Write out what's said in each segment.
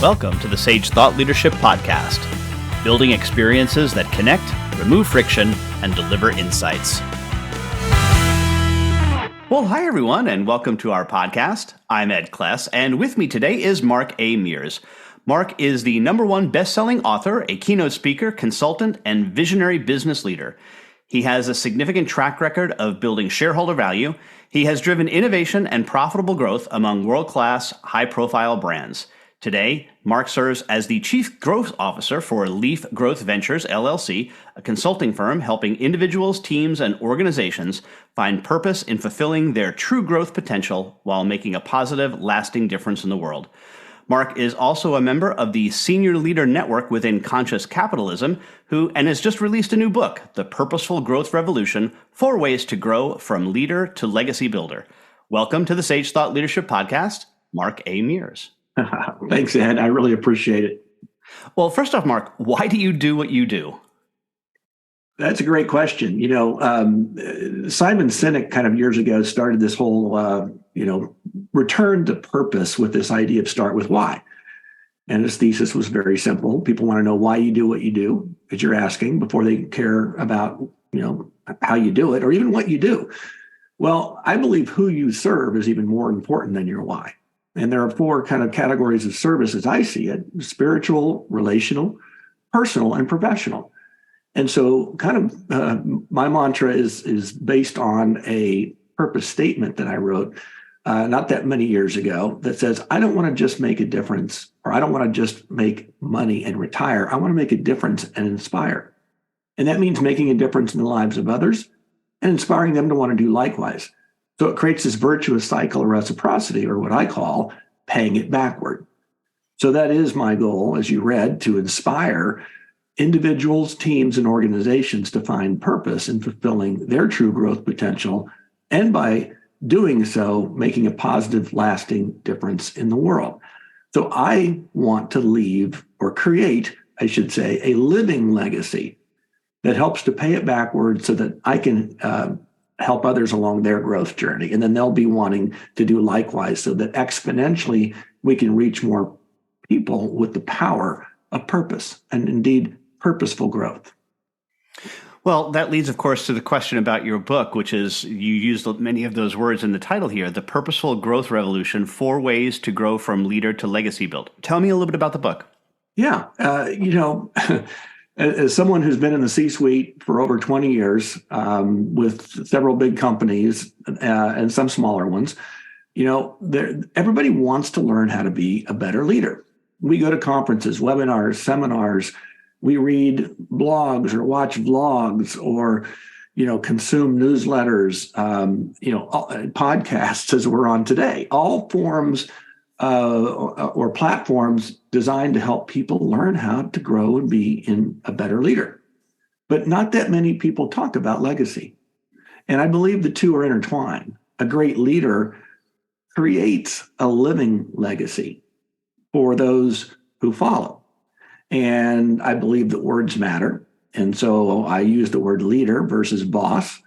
Welcome to the Sage Thought Leadership Podcast, building experiences that connect, remove friction, and deliver insights. Well, hi everyone, and welcome to our podcast. I'm Ed Kless, and with me today is Mark A. Mears. Mark is the #1 best-selling author, a keynote speaker, consultant, and visionary business leader. He has a significant track record of building shareholder value. He has driven innovation and profitable growth among world-class, high-profile brands. Today, Mark serves as the Chief Growth Officer for Leaf Growth Ventures, LLC, a consulting firm helping individuals, teams, and organizations find purpose in fulfilling their true growth potential while making a positive, lasting difference in the world. Mark is also a member of the Senior Leader Network within Conscious Capitalism, and has just released a new book, The Purposeful Growth Revolution, 4 Ways to Grow from Leader to Legacy Builder. Welcome to the Sage Thought Leadership Podcast, Mark A. Mears. Thanks, Ed. I really appreciate it. Well, first off, Mark, why do you do what you do? That's a great question. Simon Sinek kind of years ago started this whole, return to purpose with this idea of start with why. And his thesis was very simple. People want to know why you do what you do, as you're asking, before they care about, how you do it or even what you do. Well, I believe who you serve is even more important than your why. And there are 4 kind of categories of service as I see it: spiritual, relational, personal, and professional. And so kind of my mantra is based on a purpose statement that I wrote not that many years ago that says, I don't want to just make a difference, or I don't want to just make money and retire. I want to make a difference and inspire. And that means making a difference in the lives of others and inspiring them to want to do likewise. So it creates this virtuous cycle of reciprocity, or what I call paying it backward. So that is my goal, as you read, to inspire individuals, teams, and organizations to find purpose in fulfilling their true growth potential, and by doing so, making a positive, lasting difference in the world. So I want to leave, or create, I should say, a living legacy that helps to pay it backward so that I can help others along their growth journey. And then they'll be wanting to do likewise so that exponentially we can reach more people with the power of purpose and indeed purposeful growth. Well, that leads, of course, to the question about your book, which is, you used many of those words in the title here, The Purposeful Growth Revolution, 4 Ways to Grow from Leader to Legacy Builder. Tell me a little bit about the book. Yeah. As someone who's been in the C-suite for over 20 years with several big companies and some smaller ones, everybody wants to learn how to be a better leader. We go to conferences, webinars, seminars. We read blogs or watch vlogs or, consume newsletters, podcasts as we're on today. All forms or platforms designed to help people learn how to grow and be a better leader. But not that many people talk about legacy. And I believe the two are intertwined. A great leader creates a living legacy for those who follow. And I believe that words matter. And so I use the word leader versus boss.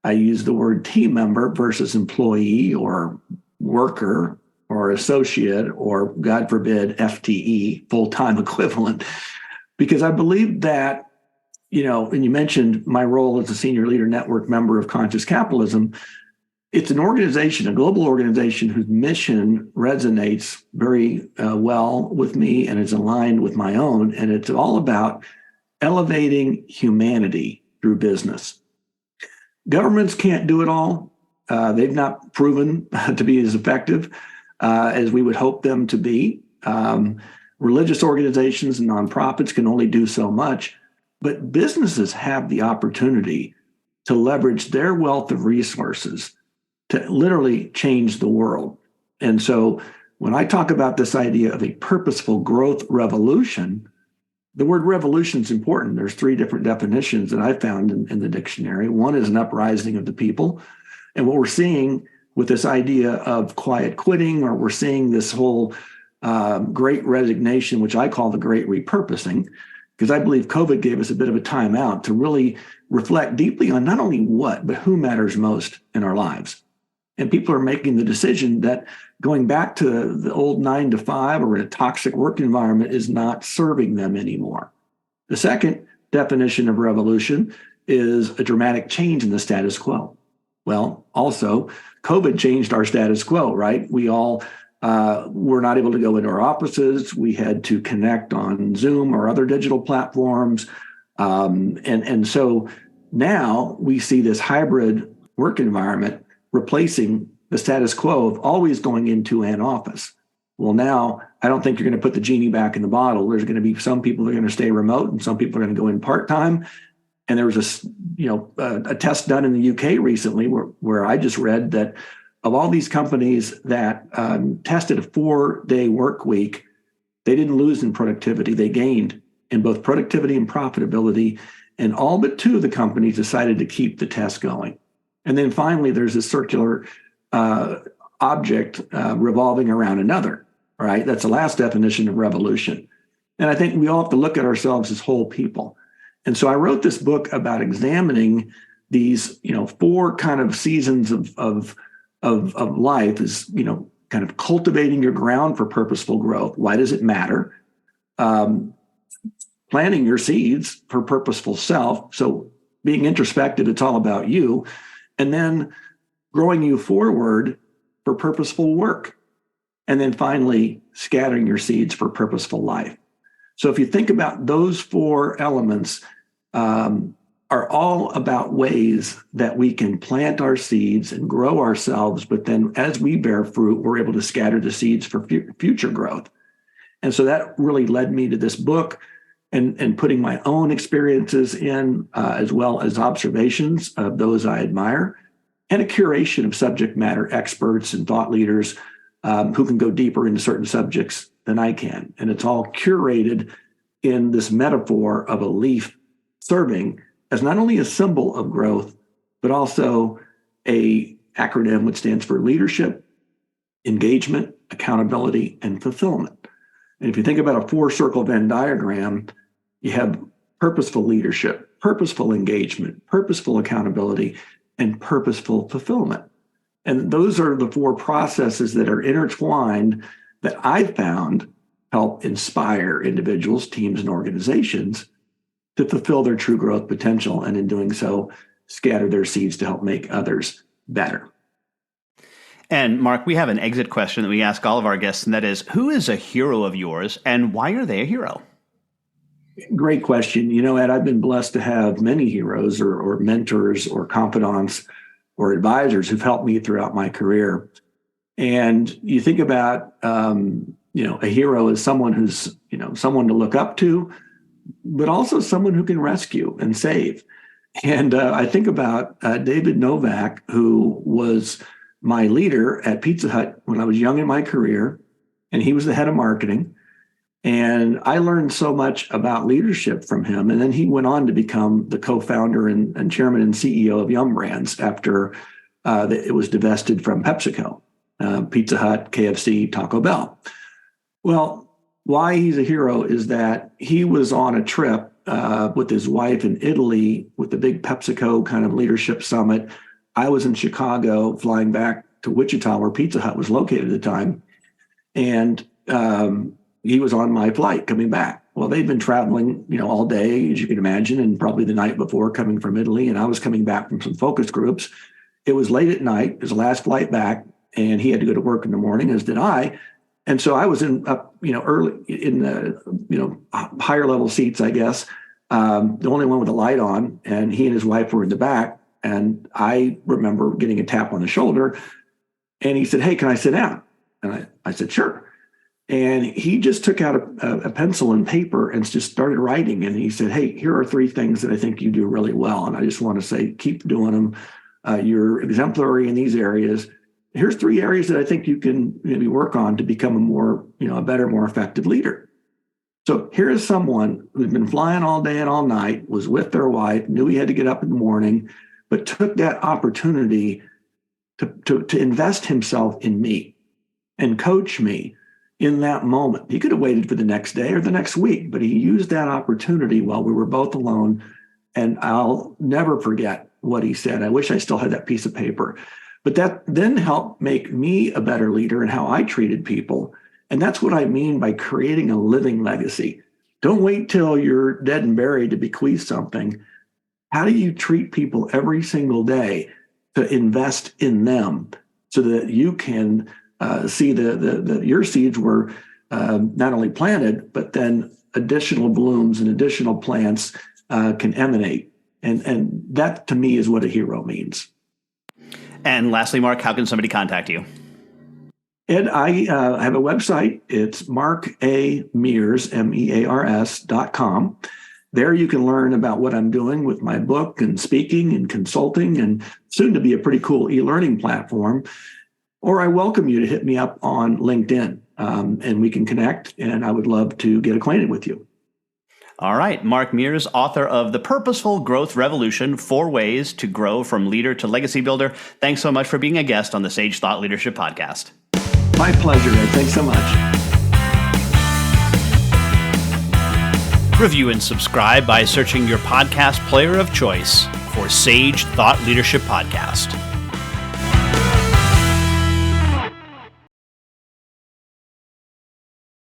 I use the word team member versus employee or worker or associate, or God forbid, FTE, full-time equivalent, because I believe that, and you mentioned my role as a Senior Leader Network member of Conscious Capitalism. It's an organization, a global organization whose mission resonates very well with me and is aligned with my own. And it's all about elevating humanity through business. Governments can't do it all. They've not proven to be as effective as we would hope them to be. Religious organizations and nonprofits can only do so much, but businesses have the opportunity to leverage their wealth of resources to literally change the world. And so when I talk about this idea of a purposeful growth revolution, the word revolution is important. There's 3 different definitions that I found in the dictionary. One is an uprising of the people. And what we're seeing with this idea of quiet quitting, or we're seeing this whole great resignation, which I call the great repurposing, because I believe COVID gave us a bit of a timeout to really reflect deeply on not only what, but who matters most in our lives. And people are making the decision that going back to the old 9 to 5 or in a toxic work environment is not serving them anymore. The second definition of revolution is a dramatic change in the status quo. Well, also, COVID changed our status quo, right? We all were not able to go into our offices. We had to connect on Zoom or other digital platforms. And so now we see this hybrid work environment replacing the status quo of always going into an office. Well, now I don't think you're going to put the genie back in the bottle. There's going to be some people that are going to stay remote and some people are going to go in part-time. And there was a test done in the UK recently where I just read that of all these companies that tested a 4-day work week, they didn't lose in productivity. They gained in both productivity and profitability. And all but 2 of the companies decided to keep the test going. And then finally, there's a circular object revolving around another, right? That's the last definition of revolution. And I think we all have to look at ourselves as whole people. And so I wrote this book about examining these, 4 kind of seasons of life is, kind of cultivating your ground for purposeful growth. Why does it matter? Planting your seeds for purposeful self. So being introspective, it's all about you. And then growing you forward for purposeful work. And then finally, scattering your seeds for purposeful life. So if you think about those 4 elements, are all about ways that we can plant our seeds and grow ourselves. But then as we bear fruit, we're able to scatter the seeds for future growth. And so that really led me to this book and putting my own experiences in, as well as observations of those I admire, and a curation of subject matter experts and thought leaders who can go deeper into certain subjects than I can. And it's all curated in this metaphor of a leaf serving as not only a symbol of growth, but also a acronym which stands for leadership, engagement, accountability, and fulfillment. And if you think about a 4-circle Venn diagram, you have purposeful leadership, purposeful engagement, purposeful accountability, and purposeful fulfillment. And those are the 4 processes that are intertwined that I found help inspire individuals, teams, and organizations to fulfill their true growth potential, and in doing so, scatter their seeds to help make others better. And Mark, we have an exit question that we ask all of our guests, and that is, who is a hero of yours and why are they a hero? Great question. Ed, I've been blessed to have many heroes or mentors or confidants or advisors who've helped me throughout my career. And you think about, a hero is someone who's, someone to look up to, but also someone who can rescue and save. And I think about David Novak, who was my leader at Pizza Hut when I was young in my career, and he was the head of marketing. And I learned so much about leadership from him. And then he went on to become the co-founder and chairman and CEO of Yum Brands after it was divested from PepsiCo, Pizza Hut, KFC, Taco Bell. Well, why he's a hero is that he was on a trip with his wife in Italy with the big PepsiCo kind of leadership summit. I was in Chicago flying back to Wichita, where Pizza Hut was located at the time. And he was on my flight coming back. Well, they'd been traveling, all day, as you can imagine, and probably the night before coming from Italy. And I was coming back from some focus groups. It was late at night, his last flight back, and he had to go to work in the morning, as did I. And so I was early in the, higher level seats, I guess, the only one with a light on, and he and his wife were in the back. And I remember getting a tap on the shoulder, and he said, "Hey, can I sit down?" And I said, "Sure." And he just took out a pencil and paper and just started writing. And he said, "Hey, here are 3 things that I think you do really well. And I just want to say, keep doing them. You're exemplary in these areas. Here's 3 areas that I think you can maybe work on to become a better, more effective leader." So here is someone who's been flying all day and all night, was with their wife, knew he had to get up in the morning, but took that opportunity to invest himself in me and coach me in that moment. He could have waited for the next day or the next week, but he used that opportunity while we were both alone. And I'll never forget what he said. I wish I still had that piece of paper. But that then helped make me a better leader in how I treated people. And that's what I mean by creating a living legacy. Don't wait till you're dead and buried to bequeath something. How do you treat people every single day to invest in them so that you can see that your seeds were not only planted, but then additional blooms and additional plants can emanate. And that, to me, is what a hero means. And lastly, Mark, how can somebody contact you? Ed, I have a website. It's Mears, MEARS.com. There you can learn about what I'm doing with my book and speaking and consulting, and soon to be a pretty cool e-learning platform. Or I welcome you to hit me up on LinkedIn, and we can connect, and I would love to get acquainted with you. All right. Mark Mears, author of The Purposeful Growth Revolution, 4 Ways to Grow from Leader to Legacy Builder. Thanks so much for being a guest on the Sage Thought Leadership Podcast. My pleasure, Ed. Thanks so much. Review and subscribe by searching your podcast player of choice for Sage Thought Leadership Podcast.